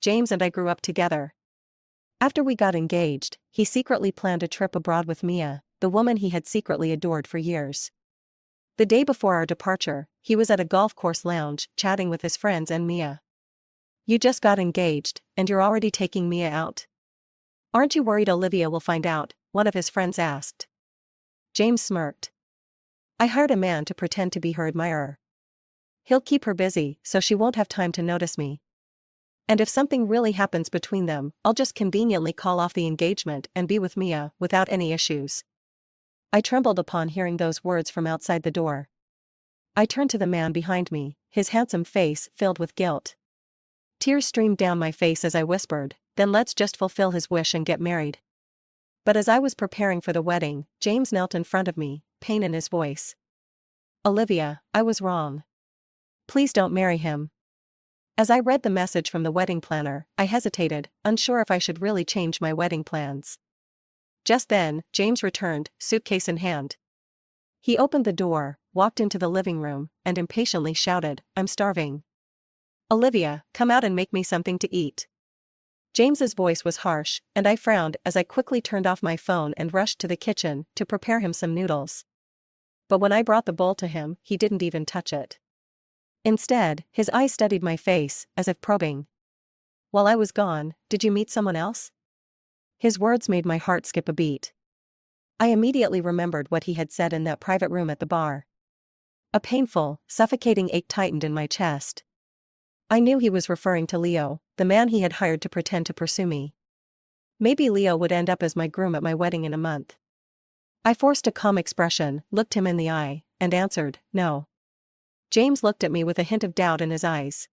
James and I grew up together. After we got engaged, he secretly planned a trip abroad with Mia, the woman he had secretly adored for years. The day before our departure, he was at a golf course lounge, chatting with his friends and Mia. "You just got engaged, and you're already taking Mia out? Aren't you worried Olivia will find out?" one of his friends asked. James smirked. "I hired a man to pretend to be her admirer. He'll keep her busy so she won't have time to notice me. And if something really happens between them, I'll just conveniently call off the engagement and be with Mia without any issues." I trembled upon hearing those words from outside the door. I turned to the man behind me, his handsome face filled with guilt. Tears streamed down my face as I whispered, "Then let's just fulfill his wish and get married." But as I was preparing for the wedding, James knelt in front of me, pain in his voice. "Olivia, I was wrong. Please don't marry him." As I read the message from the wedding planner, I hesitated, unsure if I should really change my wedding plans. Just then, James returned, suitcase in hand. He opened the door, walked into the living room, and impatiently shouted, "I'm starving. Olivia, come out and make me something to eat." James's voice was harsh, and I frowned as I quickly turned off my phone and rushed to the kitchen to prepare him some noodles. But when I brought the bowl to him, he didn't even touch it. Instead, his eyes studied my face, as if probing. "While I was gone, did you meet someone else?" His words made my heart skip a beat. I immediately remembered what he had said in that private room at the bar. A painful, suffocating ache tightened in my chest. I knew he was referring to Leo, the man he had hired to pretend to pursue me. Maybe Leo would end up as my groom at my wedding in a month. I forced a calm expression, looked him in the eye, and answered, "No." James looked at me with a hint of doubt in his eyes.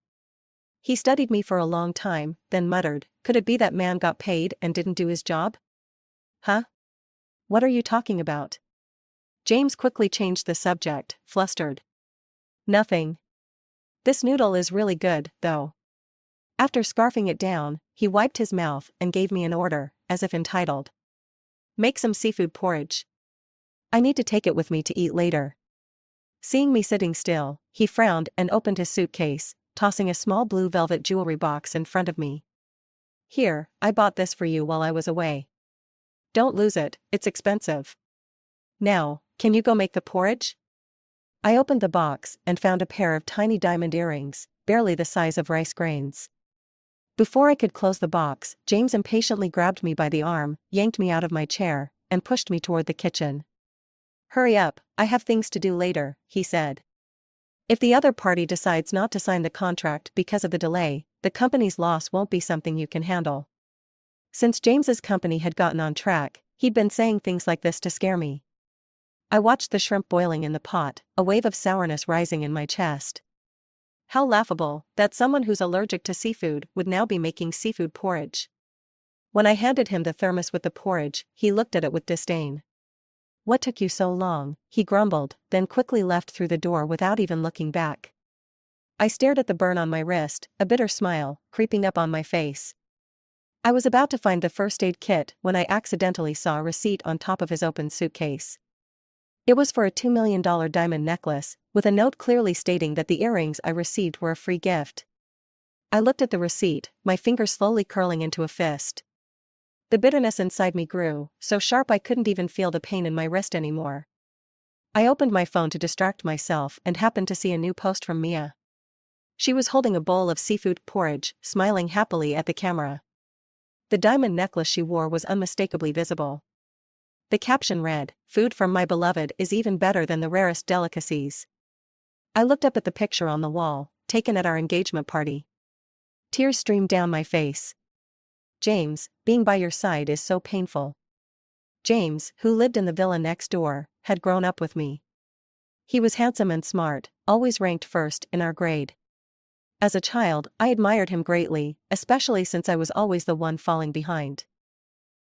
He studied me for a long time, then muttered, "Could it be that man got paid and didn't do his job?" "Huh? What are you talking about?" James quickly changed the subject, flustered. "Nothing. This noodle is really good, though." After scarfing it down, he wiped his mouth and gave me an order, as if entitled. "Make some seafood porridge. I need to take it with me to eat later." Seeing me sitting still, he frowned and opened his suitcase, tossing a small blue velvet jewelry box in front of me. "Here, I bought this for you while I was away. Don't lose it, it's expensive. Now, can you go make the porridge?" I opened the box and found a pair of tiny diamond earrings, barely the size of rice grains. Before I could close the box, James impatiently grabbed me by the arm, yanked me out of my chair, and pushed me toward the kitchen. "Hurry up, I have things to do later," he said. "If the other party decides not to sign the contract because of the delay, the company's loss won't be something you can handle." Since James's company had gotten on track, he'd been saying things like this to scare me. I watched the shrimp boiling in the pot, a wave of sourness rising in my chest. How laughable that someone who's allergic to seafood would now be making seafood porridge. When I handed him the thermos with the porridge, he looked at it with disdain. "What took you so long?" he grumbled, then quickly left through the door without even looking back. I stared at the burn on my wrist, a bitter smile creeping up on my face. I was about to find the first aid kit when I accidentally saw a receipt on top of his open suitcase. It was for a $2 million diamond necklace, with a note clearly stating that the earrings I received were a free gift. I looked at the receipt, my finger slowly curling into a fist. The bitterness inside me grew, so sharp I couldn't even feel the pain in my wrist anymore. I opened my phone to distract myself and happened to see a new post from Mia. She was holding a bowl of seafood porridge, smiling happily at the camera. The diamond necklace she wore was unmistakably visible. The caption read, "Food from my beloved is even better than the rarest delicacies." I looked up at the picture on the wall, taken at our engagement party. Tears streamed down my face. James, being by your side is so painful. James, who lived in the villa next door, had grown up with me. He was handsome and smart, always ranked first in our grade. As a child, I admired him greatly, especially since I was always the one falling behind.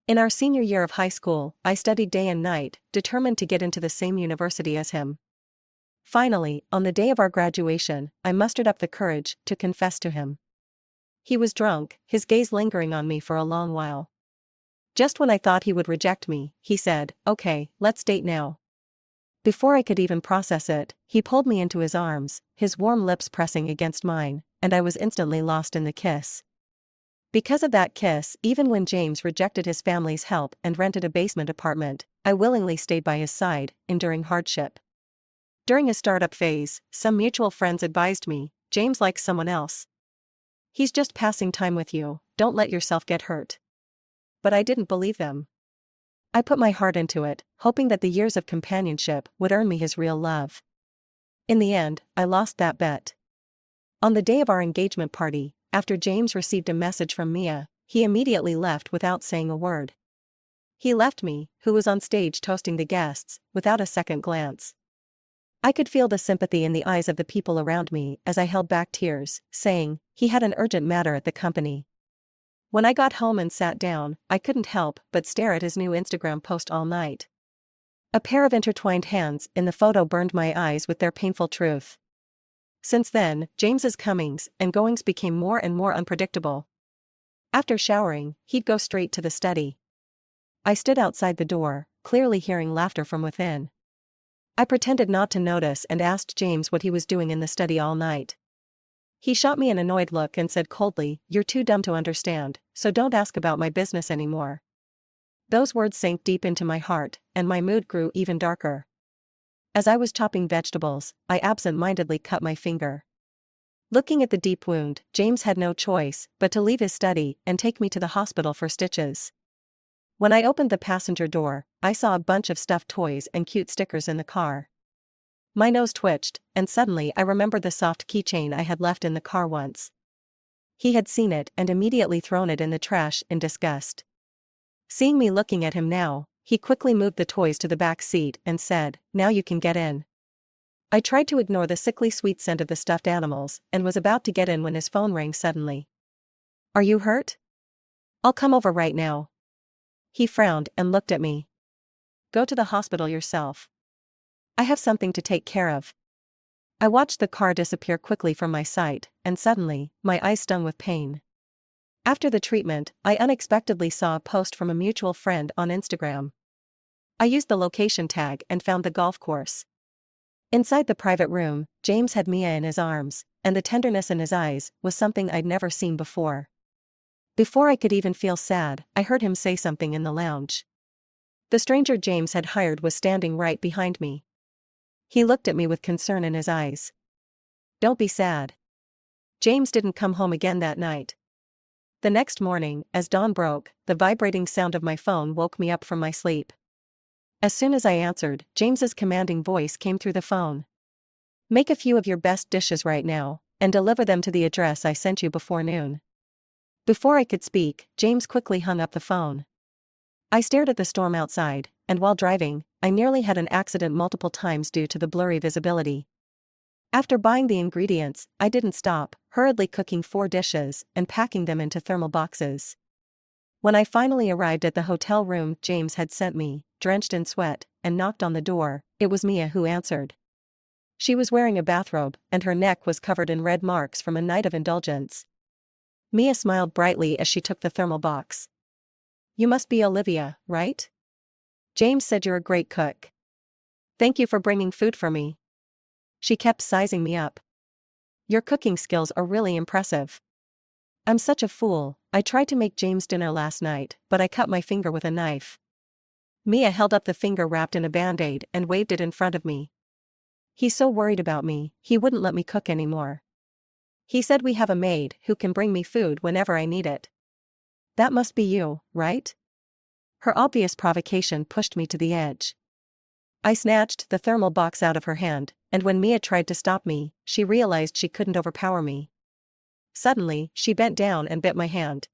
In our senior year of high school, I studied day and night, determined to get into the same university as him. Finally, on the day of our graduation, I mustered up the courage to confess to him. He was drunk, his gaze lingering on me for a long while. Just when I thought he would reject me, he said, "Okay, let's date now." Before I could even process it, he pulled me into his arms, his warm lips pressing against mine, and I was instantly lost in the kiss. Because of that kiss, even when James rejected his family's help and rented a basement apartment, I willingly stayed by his side, enduring hardship. During his startup phase, some mutual friends advised me, James likes someone else. He's just passing time with you, don't let yourself get hurt. But I didn't believe them. I put my heart into it, hoping that the years of companionship would earn me his real love. In the end, I lost that bet. On the day of our engagement party, after James received a message from Mia, he immediately left without saying a word. He left me, who was on stage toasting the guests, without a second glance. I could feel the sympathy in the eyes of the people around me as I held back tears, saying, he had an urgent matter at the company. When I got home and sat down, I couldn't help but stare at his new Instagram post all night. A pair of intertwined hands in the photo burned my eyes with their painful truth. Since then, James's comings and goings became more and more unpredictable. After showering, he'd go straight to the study. I stood outside the door, clearly hearing laughter from within. I pretended not to notice and asked James what he was doing in the study all night. He shot me an annoyed look and said coldly, "You're too dumb to understand, so don't ask about my business anymore." Those words sank deep into my heart, and my mood grew even darker. As I was chopping vegetables, I absent-mindedly cut my finger. Looking at the deep wound, James had no choice but to leave his study and take me to the hospital for stitches. When I opened the passenger door, I saw a bunch of stuffed toys and cute stickers in the car. My nose twitched, and suddenly I remembered the soft keychain I had left in the car once. He had seen it and immediately thrown it in the trash in disgust. Seeing me looking at him now, he quickly moved the toys to the back seat and said, "Now you can get in." I tried to ignore the sickly sweet scent of the stuffed animals and was about to get in when his phone rang suddenly. "Are you hurt?" "I'll come over right now." He frowned and looked at me. "Go to the hospital yourself. I have something to take care of." I watched the car disappear quickly from my sight, and suddenly, my eyes stung with pain. After the treatment, I unexpectedly saw a post from a mutual friend on Instagram. I used the location tag and found the golf course. Inside the private room, James had Mia in his arms, and the tenderness in his eyes was something I'd never seen before. Before I could even feel sad, I heard him say something in the lounge. The stranger James had hired was standing right behind me. He looked at me with concern in his eyes. "Don't be sad." James didn't come home again that night. The next morning, as dawn broke, the vibrating sound of my phone woke me up from my sleep. As soon as I answered, James's commanding voice came through the phone. "Make a few of your best dishes right now, and deliver them to the address I sent you before noon." Before I could speak, James quickly hung up the phone. I stared at the storm outside, and while driving, I nearly had an accident multiple times due to the blurry visibility. After buying the ingredients, I didn't stop, hurriedly cooking 4 dishes and packing them into thermal boxes. When I finally arrived at the hotel room James had sent me, drenched in sweat, and knocked on the door, it was Mia who answered. She was wearing a bathrobe, and her neck was covered in red marks from a night of indulgence. Mia smiled brightly as she took the thermal box. "You must be Olivia, right? James said you're a great cook. Thank you for bringing food for me." She kept sizing me up. "Your cooking skills are really impressive." "I'm such a fool, I tried to make James dinner last night, but I cut my finger with a knife." Mia held up the finger wrapped in a band-aid and waved it in front of me. "He's so worried about me, he wouldn't let me cook anymore. He said we have a maid who can bring me food whenever I need it." "That must be you, right?" Her obvious provocation pushed me to the edge. I snatched the thermal box out of her hand, and when Mia tried to stop me, she realized she couldn't overpower me. Suddenly, she bent down and bit my hand.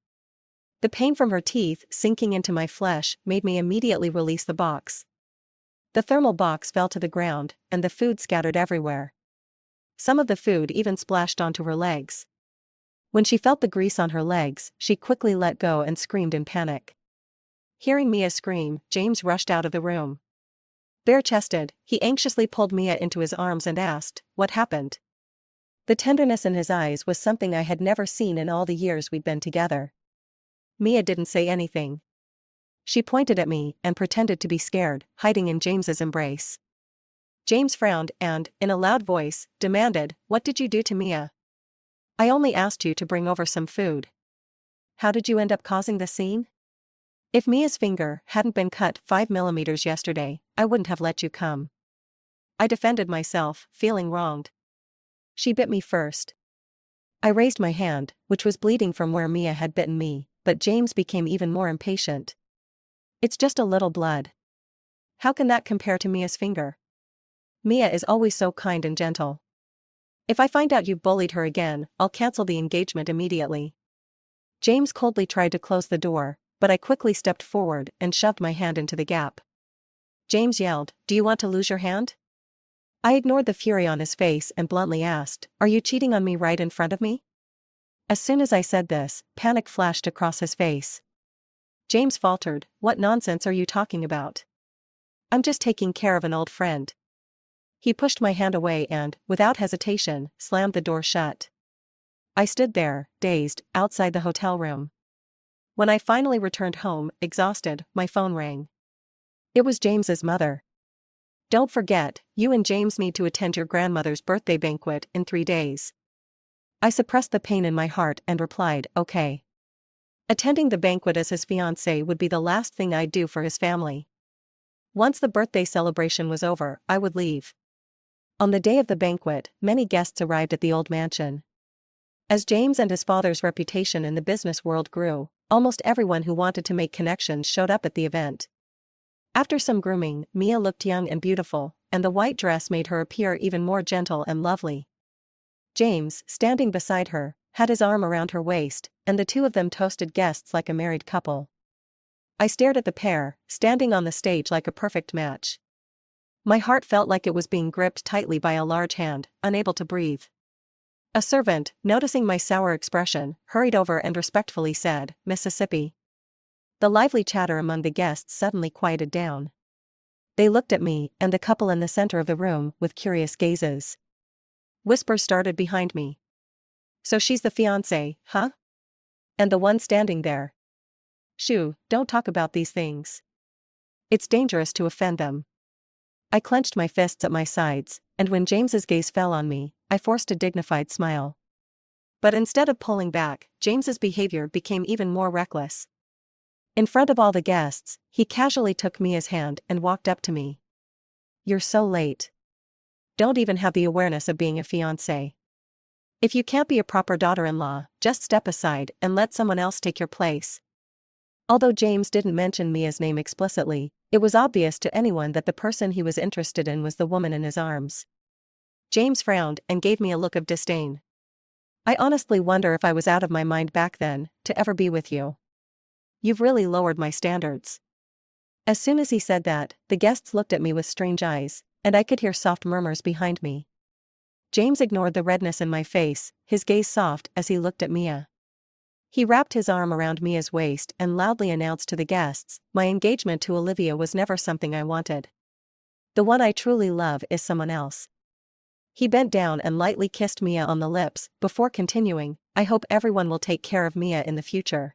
The pain from her teeth sinking into my flesh made me immediately release the box. The thermal box fell to the ground, and the food scattered everywhere. Some of the food even splashed onto her legs. When she felt the grease on her legs, she quickly let go and screamed in panic. Hearing Mia scream, James rushed out of the room. Bare-chested, he anxiously pulled Mia into his arms and asked, "What happened?" The tenderness in his eyes was something I had never seen in all the years we'd been together. Mia didn't say anything. She pointed at me and pretended to be scared, hiding in James's embrace. James frowned and, in a loud voice, demanded, "What did you do to Mia?" "I only asked you to bring over some food." how did you end up causing the scene? If Mia's finger hadn't been cut 5 millimeters yesterday, I wouldn't have let you come. I defended myself, feeling wronged. She bit me first. I raised my hand, which was bleeding from where Mia had bitten me, but James became even more impatient. It's just a little blood. How can that compare to Mia's finger? Mia is always so kind and gentle. If I find out you've bullied her again, I'll cancel the engagement immediately. James coldly tried to close the door, but I quickly stepped forward and shoved my hand into the gap. James yelled, "Do you want to lose your hand?" I ignored the fury on his face and bluntly asked, "Are you cheating on me right in front of me?" As soon as I said this, panic flashed across his face. James faltered, "What nonsense are you talking about? I'm just taking care of an old friend." He pushed my hand away and, without hesitation, slammed the door shut. I stood there, dazed, outside the hotel room. When I finally returned home, exhausted, my phone rang. It was James's mother. "Don't forget, you and James need to attend your grandmother's birthday banquet in 3 days." I suppressed the pain in my heart and replied, "Okay." Attending the banquet as his fiancé would be the last thing I'd do for his family. Once the birthday celebration was over, I would leave. On the day of the banquet, many guests arrived at the old mansion. As James and his father's reputation in the business world grew, almost everyone who wanted to make connections showed up at the event. After some grooming, Mia looked young and beautiful, and the white dress made her appear even more gentle and lovely. James, standing beside her, had his arm around her waist, and the two of them toasted guests like a married couple. I stared at the pair, standing on the stage like a perfect match. My heart felt like it was being gripped tightly by a large hand, unable to breathe. A servant, noticing my sour expression, hurried over and respectfully said, "Mississippi." The lively chatter among the guests suddenly quieted down. They looked at me and the couple in the center of the room with curious gazes. Whispers started behind me. "So she's the fiancé, huh? And the one standing there? Shoo, don't talk about these things. It's dangerous to offend them." I clenched my fists at my sides, and when James's gaze fell on me, I forced a dignified smile. But instead of pulling back, James's behavior became even more reckless. In front of all the guests, he casually took Mia's hand and walked up to me. "You're so late. Don't even have the awareness of being a fiancé. If you can't be a proper daughter-in-law, just step aside and let someone else take your place." Although James didn't mention Mia's name explicitly, it was obvious to anyone that the person he was interested in was the woman in his arms. James frowned and gave me a look of disdain. "I honestly wonder if I was out of my mind back then, to ever be with you. You've really lowered my standards." As soon as he said that, the guests looked at me with strange eyes, and I could hear soft murmurs behind me. James ignored the redness in my face, his gaze soft as he looked at Mia. He wrapped his arm around Mia's waist and loudly announced to the guests, "My engagement to Olivia was never something I wanted. The one I truly love is someone else." He bent down and lightly kissed Mia on the lips, before continuing, "I hope everyone will take care of Mia in the future."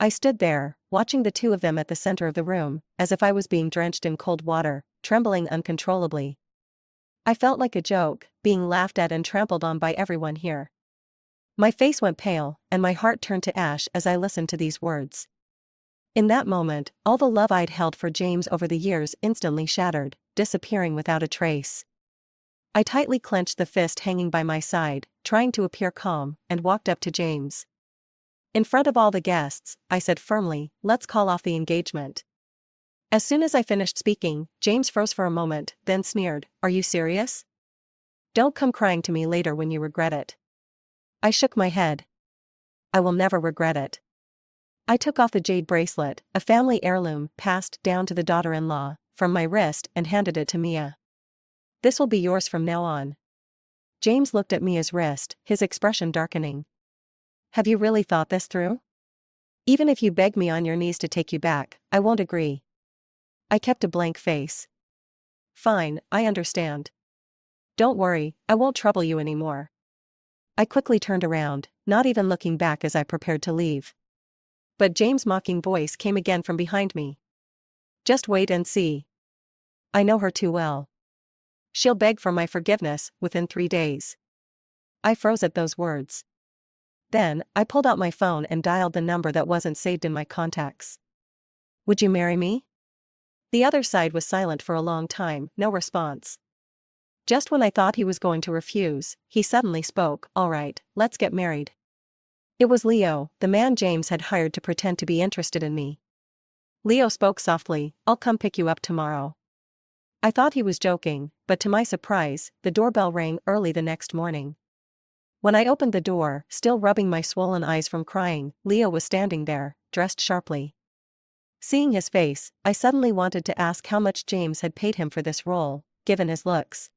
I stood there, watching the two of them at the center of the room, as if I was being drenched in cold water, trembling uncontrollably. I felt like a joke, being laughed at and trampled on by everyone here. My face went pale, and my heart turned to ash as I listened to these words. In that moment, all the love I'd held for James over the years instantly shattered, disappearing without a trace. I tightly clenched the fist hanging by my side, trying to appear calm, and walked up to James. In front of all the guests, I said firmly, "Let's call off the engagement." As soon as I finished speaking, James froze for a moment, then sneered, "Are you serious? Don't come crying to me later when you regret it." I shook my head. "I will never regret it." I took off the jade bracelet, a family heirloom passed down to the daughter-in-law, from my wrist and handed it to Mia. "This will be yours from now on." James looked at Mia's wrist, his expression darkening. "Have you really thought this through? Even if you beg me on your knees to take you back, I won't agree." I kept a blank face. "Fine, I understand. Don't worry, I won't trouble you anymore." I quickly turned around, not even looking back as I prepared to leave. But James' mocking voice came again from behind me. "Just wait and see. I know her too well. She'll beg for my forgiveness within 3 days." I froze at those words. Then, I pulled out my phone and dialed the number that wasn't saved in my contacts. "Would you marry me?" The other side was silent for a long time, no response. Just when I thought he was going to refuse, he suddenly spoke. "All right, let's get married." It was Leo, the man James had hired to pretend to be interested in me. Leo spoke softly, "I'll come pick you up tomorrow." I thought he was joking, but to my surprise, the doorbell rang early the next morning. When I opened the door, still rubbing my swollen eyes from crying, Leo was standing there, dressed sharply. Seeing his face, I suddenly wanted to ask how much James had paid him for this role, given his looks.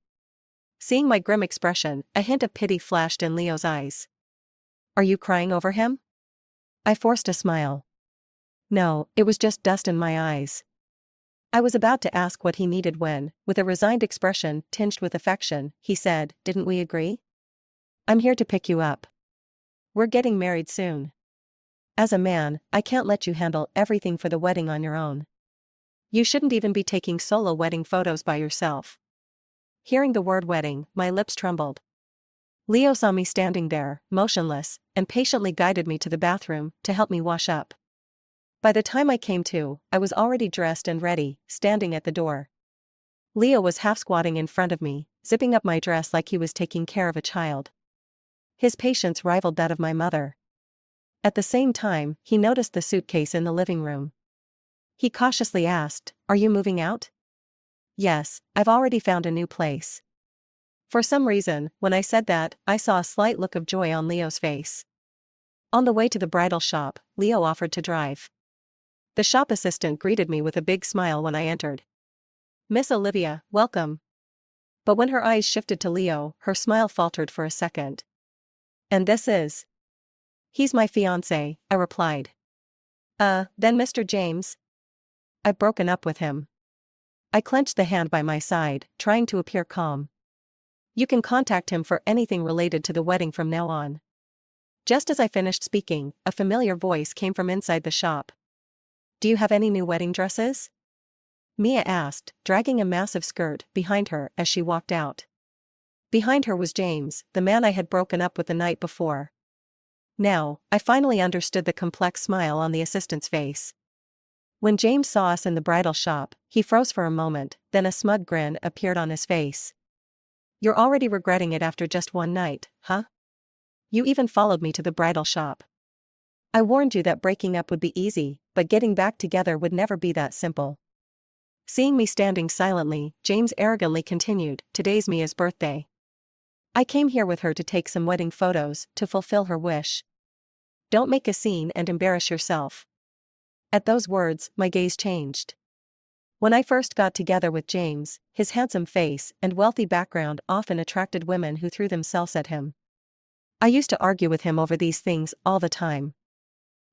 Seeing my grim expression, a hint of pity flashed in Leo's eyes. "Are you crying over him?" I forced a smile. "No, it was just dust in my eyes." I was about to ask what he needed when, with a resigned expression tinged with affection, he said, "Didn't we agree? I'm here to pick you up. We're getting married soon. As a man, I can't let you handle everything for the wedding on your own. You shouldn't even be taking solo wedding photos by yourself." Hearing the word wedding, my lips trembled. Leo saw me standing there, motionless, and patiently guided me to the bathroom to help me wash up. By the time I came to, I was already dressed and ready, standing at the door. Leo was half squatting in front of me, zipping up my dress like he was taking care of a child. His patience rivaled that of my mother. At the same time, he noticed the suitcase in the living room. He cautiously asked, "Are you moving out?" "Yes, I've already found a new place." For some reason, when I said that, I saw a slight look of joy on Leo's face. On the way to the bridal shop, Leo offered to drive. The shop assistant greeted me with a big smile when I entered. "Miss Olivia, welcome." But when her eyes shifted to Leo, her smile faltered for a second. "And this is?" "He's my fiancé," I replied. Then Mr. James?" "I've broken up with him." I clenched the hand by my side, trying to appear calm. "You can contact him for anything related to the wedding from now on." Just as I finished speaking, a familiar voice came from inside the shop. "Do you have any new wedding dresses?" Mia asked, dragging a massive skirt behind her as she walked out. Behind her was James, the man I had broken up with the night before. Now, I finally understood the complex smile on the assistant's face. When James saw us in the bridal shop, he froze for a moment, then a smug grin appeared on his face. "You're already regretting it after just one night, huh? You even followed me to the bridal shop. I warned you that breaking up would be easy, but getting back together would never be that simple." Seeing me standing silently, James arrogantly continued, "Today's Mia's birthday. I came here with her to take some wedding photos, to fulfill her wish. Don't make a scene and embarrass yourself." At those words, my gaze changed. When I first got together with James, his handsome face and wealthy background often attracted women who threw themselves at him. I used to argue with him over these things all the time.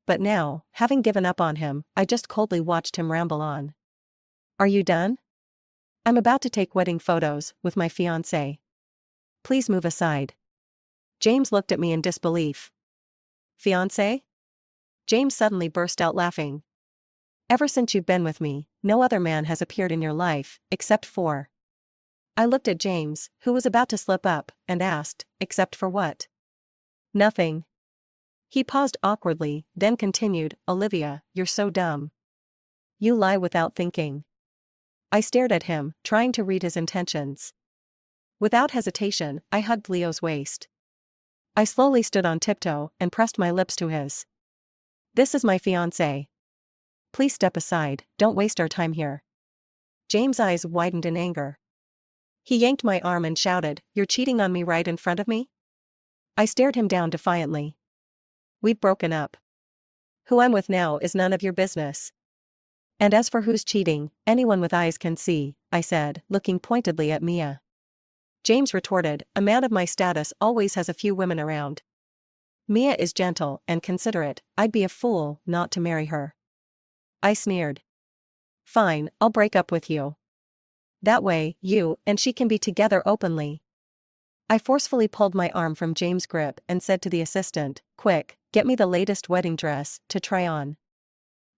But now, having given up on him, I just coldly watched him ramble on. "Are you done? I'm about to take wedding photos with my fiancé. Please move aside." James looked at me in disbelief. "Fiancé?" James suddenly burst out laughing. "Ever since you've been with me, no other man has appeared in your life, except for..." I looked at James, who was about to slip up, and asked, "Except for what?" "Nothing." He paused awkwardly, then continued, "Olivia, you're so dumb. You lie without thinking." I stared at him, trying to read his intentions. Without hesitation, I hugged Leo's waist. I slowly stood on tiptoe and pressed my lips to his. "This is my fiancé. Please step aside, don't waste our time here." James' eyes widened in anger. He yanked my arm and shouted, "You're cheating on me right in front of me?" I stared him down defiantly. "We've broken up. Who I'm with now is none of your business. And as for who's cheating, anyone with eyes can see," I said, looking pointedly at Mia. James retorted, "A man of my status always has a few women around. Mia is gentle and considerate, I'd be a fool not to marry her." I sneered. "Fine, I'll break up with you. That way, you and she can be together openly." I forcefully pulled my arm from James' grip and said to the assistant, "Quick, get me the latest wedding dress to try on.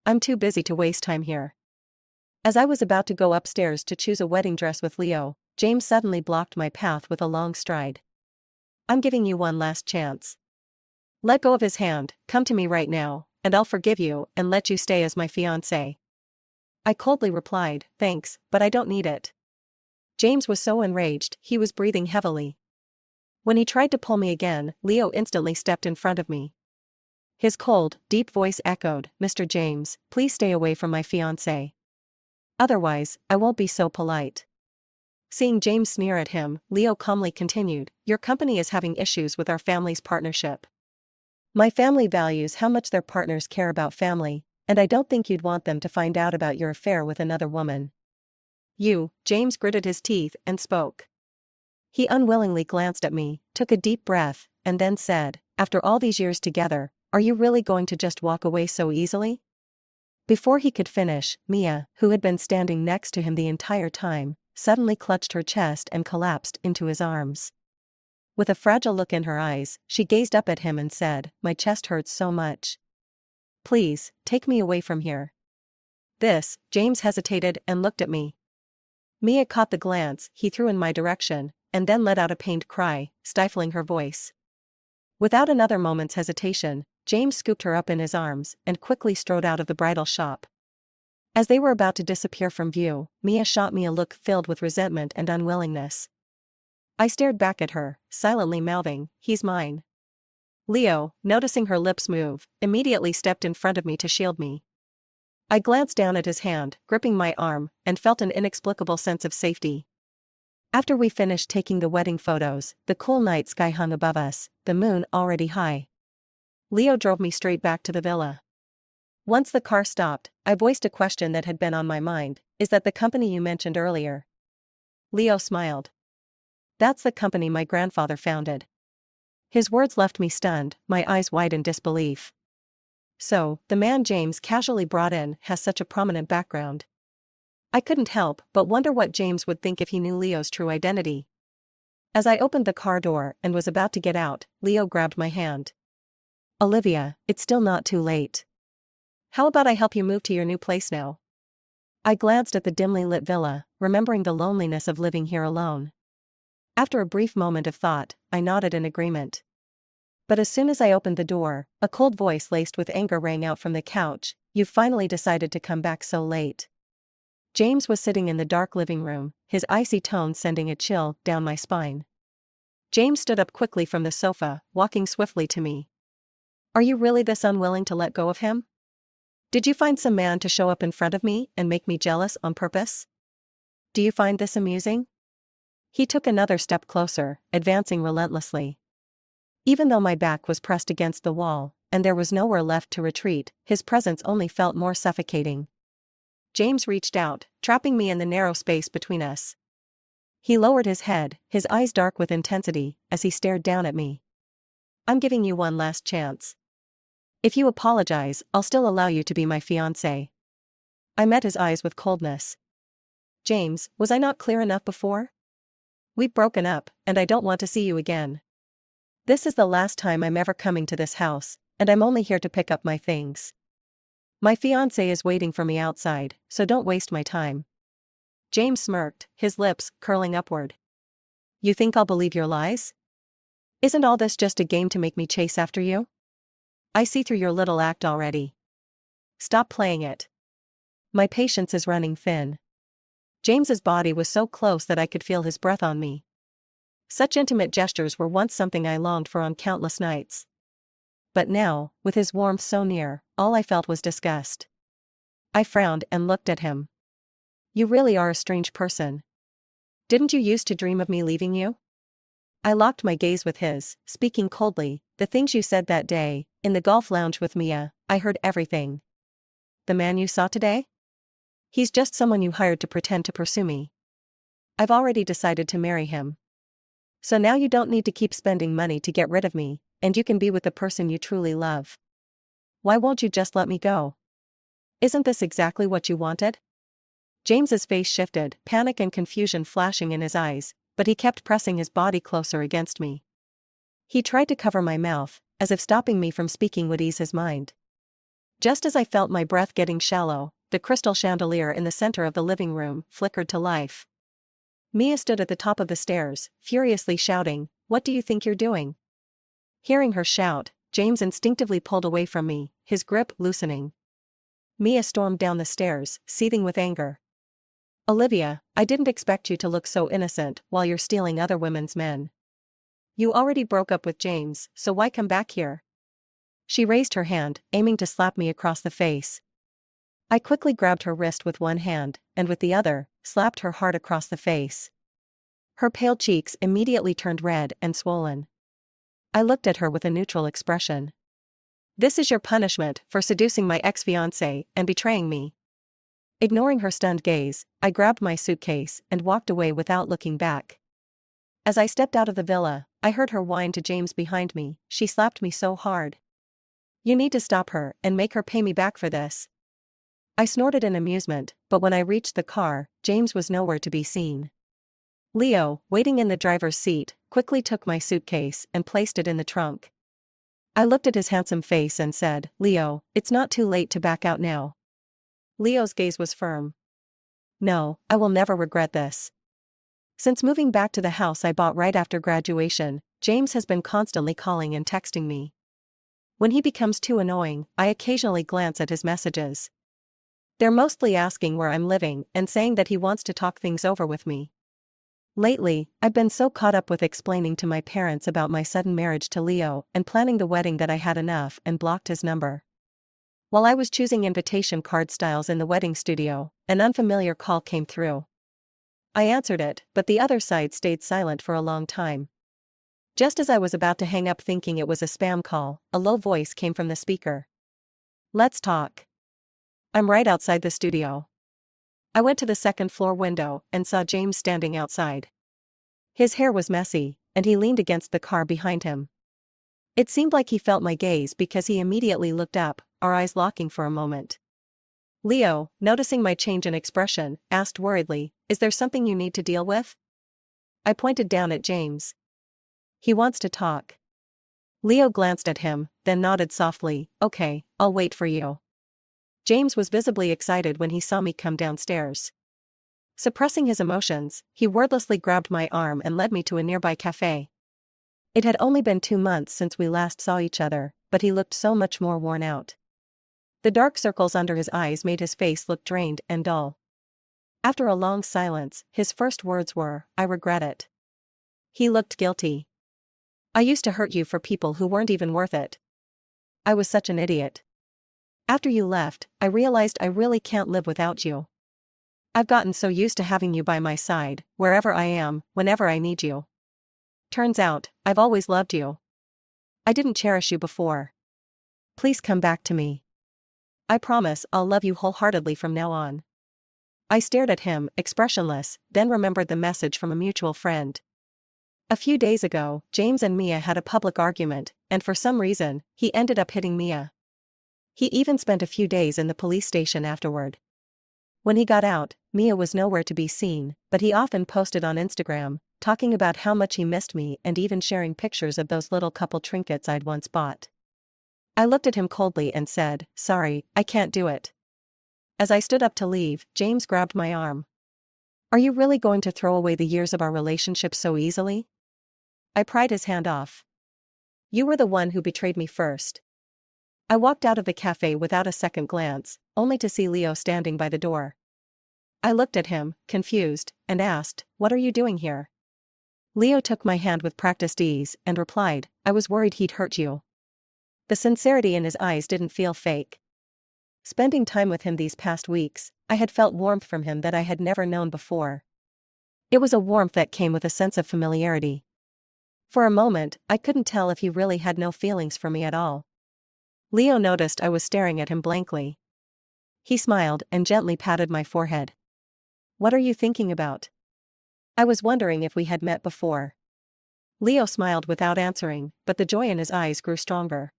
I'm too busy to waste time here." As I was about to go upstairs to choose a wedding dress with Leo, James suddenly blocked my path with a long stride. "I'm giving you one last chance. Let go of his hand, come to me right now, and I'll forgive you and let you stay as my fiancé. I coldly replied, thanks, but I don't need it. James was so enraged, he was breathing heavily. When he tried to pull me again, Leo instantly stepped in front of me. His cold, deep voice echoed, Mr. James, please stay away from my fiancé. Otherwise, I won't be so polite. Seeing James sneer at him, Leo calmly continued, your company is having issues with our family's partnership. My family values how much their partners care about family, and I don't think you'd want them to find out about your affair with another woman. James gritted his teeth and spoke. He unwillingly glanced at me, took a deep breath, and then said, after all these years together, are you really going to just walk away so easily? Before he could finish, Mia, who had been standing next to him the entire time, suddenly clutched her chest and collapsed into his arms. With a fragile look in her eyes, she gazed up at him and said, my chest hurts so much. Please, take me away from here. James hesitated and looked at me. Mia caught the glance he threw in my direction, and then let out a pained cry, stifling her voice. Without another moment's hesitation, James scooped her up in his arms and quickly strode out of the bridal shop. As they were about to disappear from view, Mia shot me a look filled with resentment and unwillingness. I stared back at her, silently mouthing, he's mine. Leo, noticing her lips move, immediately stepped in front of me to shield me. I glanced down at his hand, gripping my arm, and felt an inexplicable sense of safety. After we finished taking the wedding photos, the cool night sky hung above us, the moon already high. Leo drove me straight back to the villa. Once the car stopped, I voiced a question that had been on my mind, is that the company you mentioned earlier? Leo smiled. That's the company my grandfather founded. His words left me stunned, my eyes wide in disbelief. So, the man James casually brought in has such a prominent background. I couldn't help but wonder what James would think if he knew Leo's true identity. As I opened the car door and was about to get out, Leo grabbed my hand. Olivia, it's still not too late. How about I help you move to your new place now? I glanced at the dimly lit villa, remembering the loneliness of living here alone. After a brief moment of thought, I nodded in agreement. But as soon as I opened the door, a cold voice laced with anger rang out from the couch, you've finally decided to come back so late. James was sitting in the dark living room, his icy tone sending a chill down my spine. James stood up quickly from the sofa, walking swiftly to me. Are you really this unwilling to let go of him? Did you find some man to show up in front of me and make me jealous on purpose? Do you find this amusing? He took another step closer, advancing relentlessly. Even though my back was pressed against the wall, and there was nowhere left to retreat, his presence only felt more suffocating. James reached out, trapping me in the narrow space between us. He lowered his head, his eyes dark with intensity, as he stared down at me. I'm giving you one last chance. If you apologize, I'll still allow you to be my fiancé. I met his eyes with coldness. James, was I not clear enough before? We've broken up, and I don't want to see you again. This is the last time I'm ever coming to this house, and I'm only here to pick up my things. My fiancé is waiting for me outside, so don't waste my time. James smirked, his lips curling upward. You think I'll believe your lies? Isn't all this just a game to make me chase after you? I see through your little act already. Stop playing it. My patience is running thin. James's body was so close that I could feel his breath on me. Such intimate gestures were once something I longed for on countless nights. But now, with his warmth so near, all I felt was disgust. I frowned and looked at him. You really are a strange person. Didn't you used to dream of me leaving you? I locked my gaze with his, speaking coldly, the things you said that day, in the golf lounge with Mia, I heard everything. The man you saw today? He's just someone you hired to pretend to pursue me. I've already decided to marry him. So now you don't need to keep spending money to get rid of me, and you can be with the person you truly love. Why won't you just let me go? Isn't this exactly what you wanted? James's face shifted, panic and confusion flashing in his eyes, but he kept pressing his body closer against me. He tried to cover my mouth, as if stopping me from speaking would ease his mind. Just as I felt my breath getting shallow, the crystal chandelier in the center of the living room flickered to life. Mia stood at the top of the stairs, furiously shouting, "What do you think you're doing?" Hearing her shout, James instinctively pulled away from me, his grip loosening. Mia stormed down the stairs, seething with anger. Olivia, I didn't expect you to look so innocent while you're stealing other women's men. You already broke up with James, so why come back here? She raised her hand, aiming to slap me across the face. I quickly grabbed her wrist with one hand, and with the other, slapped her hard across the face. Her pale cheeks immediately turned red and swollen. I looked at her with a neutral expression. This is your punishment for seducing my ex-fiancé and betraying me. Ignoring her stunned gaze, I grabbed my suitcase and walked away without looking back. As I stepped out of the villa, I heard her whine to James behind me. She slapped me so hard. You need to stop her and make her pay me back for this. I snorted in amusement, but when I reached the car, James was nowhere to be seen. Leo, waiting in the driver's seat, quickly took my suitcase and placed it in the trunk. I looked at his handsome face and said, Leo, it's not too late to back out now. Leo's gaze was firm. No, I will never regret this. Since moving back to the house I bought right after graduation, James has been constantly calling and texting me. When he becomes too annoying, I occasionally glance at his messages. They're mostly asking where I'm living and saying that he wants to talk things over with me. Lately, I've been so caught up with explaining to my parents about my sudden marriage to Leo and planning the wedding that I had enough and blocked his number. While I was choosing invitation card styles in the wedding studio, an unfamiliar call came through. I answered it, but the other side stayed silent for a long time. Just as I was about to hang up thinking it was a spam call, a low voice came from the speaker. Let's talk. I'm right outside the studio. I went to the second-floor window and saw James standing outside. His hair was messy, and he leaned against the car behind him. It seemed like he felt my gaze because he immediately looked up, our eyes locking for a moment. Leo, noticing my change in expression, asked worriedly, Is there something you need to deal with? I pointed down at James. He wants to talk. Leo glanced at him, then nodded softly, Okay, I'll wait for you. James was visibly excited when he saw me come downstairs. Suppressing his emotions, he wordlessly grabbed my arm and led me to a nearby cafe. It had only been 2 months since we last saw each other, but he looked so much more worn out. The dark circles under his eyes made his face look drained and dull. After a long silence, his first words were, I regret it. He looked guilty. I used to hurt you for people who weren't even worth it. I was such an idiot. After you left, I realized I really can't live without you. I've gotten so used to having you by my side, wherever I am, whenever I need you. Turns out, I've always loved you. I didn't cherish you before. Please come back to me. I promise I'll love you wholeheartedly from now on. I stared at him, expressionless, then remembered the message from a mutual friend. A few days ago, James and Mia had a public argument, and for some reason, he ended up hitting Mia. He even spent a few days in the police station afterward. When he got out, Mia was nowhere to be seen, but he often posted on Instagram, talking about how much he missed me and even sharing pictures of those little couple trinkets I'd once bought. I looked at him coldly and said, Sorry, I can't do it. As I stood up to leave, James grabbed my arm. Are you really going to throw away the years of our relationship so easily? I pried his hand off. You were the one who betrayed me first. I walked out of the cafe without a second glance, only to see Leo standing by the door. I looked at him, confused, and asked, What are you doing here? Leo took my hand with practiced ease and replied, I was worried he'd hurt you. The sincerity in his eyes didn't feel fake. Spending time with him these past weeks, I had felt warmth from him that I had never known before. It was a warmth that came with a sense of familiarity. For a moment, I couldn't tell if he really had no feelings for me at all. Leo noticed I was staring at him blankly. He smiled and gently patted my forehead. What are you thinking about? I was wondering if we had met before. Leo smiled without answering, but the joy in his eyes grew stronger.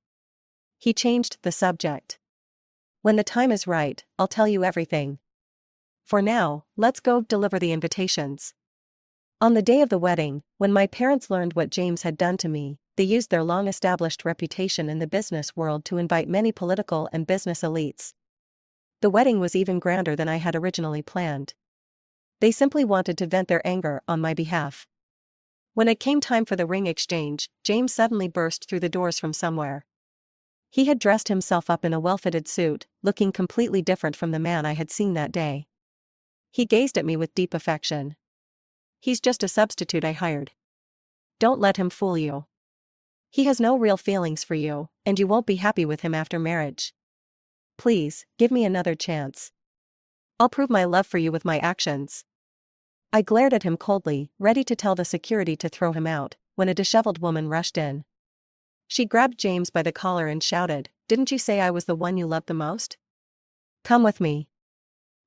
He changed the subject. When the time is right, I'll tell you everything. For now, let's go deliver the invitations. On the day of the wedding, when my parents learned what James had done to me, they used their long-established reputation in the business world to invite many political and business elites. The wedding was even grander than I had originally planned. They simply wanted to vent their anger on my behalf. When it came time for the ring exchange, James suddenly burst through the doors from somewhere. He had dressed himself up in a well-fitted suit, looking completely different from the man I had seen that day. He gazed at me with deep affection. "He's just a substitute I hired. Don't let him fool you. He has no real feelings for you, and you won't be happy with him after marriage. Please, give me another chance. I'll prove my love for you with my actions." I glared at him coldly, ready to tell the security to throw him out, when a disheveled woman rushed in. She grabbed James by the collar and shouted, "Didn't you say I was the one you loved the most? Come with me.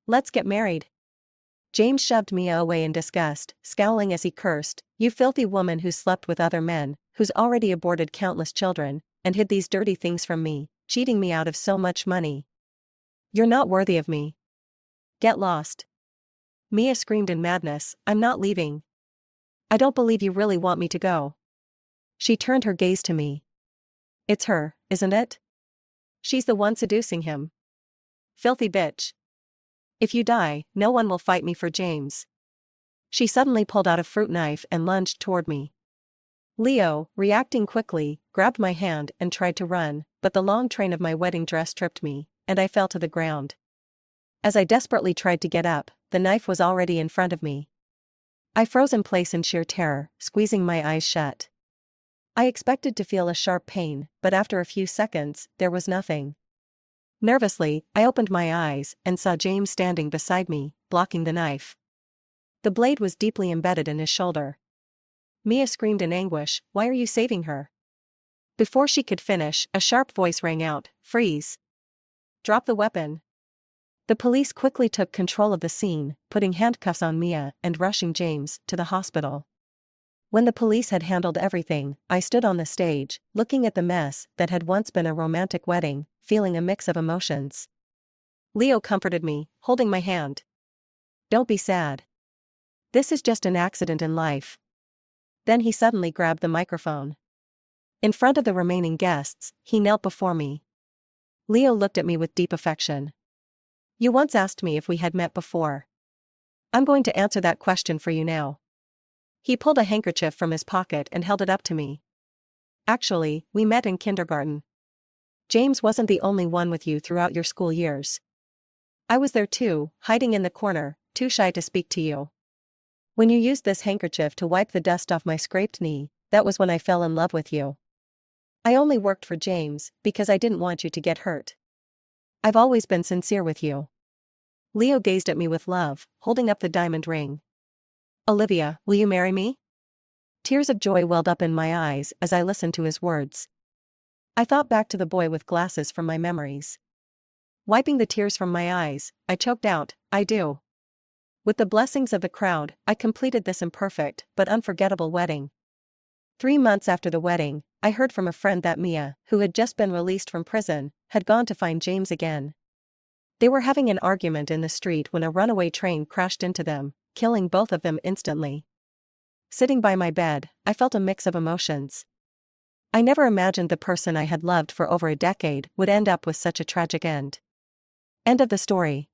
Let's get married." James shoved Mia away in disgust, scowling as he cursed, "You filthy woman who slept with other men, who's already aborted countless children, and hid these dirty things from me, cheating me out of so much money. You're not worthy of me. Get lost." Mia screamed in madness, "I'm not leaving. I don't believe you really want me to go." She turned her gaze to me. "It's her, isn't it? She's the one seducing him. Filthy bitch. If you die, no one will fight me for James." She suddenly pulled out a fruit knife and lunged toward me. Leo, reacting quickly, grabbed my hand and tried to run, but the long train of my wedding dress tripped me, and I fell to the ground. As I desperately tried to get up, the knife was already in front of me. I froze in place in sheer terror, squeezing my eyes shut. I expected to feel a sharp pain, but after a few seconds, there was nothing. Nervously, I opened my eyes and saw James standing beside me, blocking the knife. The blade was deeply embedded in his shoulder. Mia screamed in anguish, "Why are you saving her?" Before she could finish, a sharp voice rang out, "Freeze! Drop the weapon." The police quickly took control of the scene, putting handcuffs on Mia and rushing James to the hospital. When the police had handled everything, I stood on the stage, looking at the mess that had once been a romantic wedding, feeling a mix of emotions. Leo comforted me, holding my hand. "Don't be sad. This is just an accident in life." Then he suddenly grabbed the microphone. In front of the remaining guests, he knelt before me. Leo looked at me with deep affection. "You once asked me if we had met before. I'm going to answer that question for you now." He pulled a handkerchief from his pocket and held it up to me. "Actually, we met in kindergarten. James wasn't the only one with you throughout your school years. I was there too, hiding in the corner, too shy to speak to you. When you used this handkerchief to wipe the dust off my scraped knee, that was when I fell in love with you. I only worked for James because I didn't want you to get hurt. I've always been sincere with you." Leo gazed at me with love, holding up the diamond ring. "Olivia, will you marry me?" Tears of joy welled up in my eyes as I listened to his words. I thought back to the boy with glasses from my memories. Wiping the tears from my eyes, I choked out, "I do." With the blessings of the crowd, I completed this imperfect but unforgettable wedding. 3 months after the wedding, I heard from a friend that Mia, who had just been released from prison, had gone to find James again. They were having an argument in the street when a runaway train crashed into them, killing both of them instantly. Sitting by my bed, I felt a mix of emotions. I never imagined the person I had loved for over a decade would end up with such a tragic end. End of the story.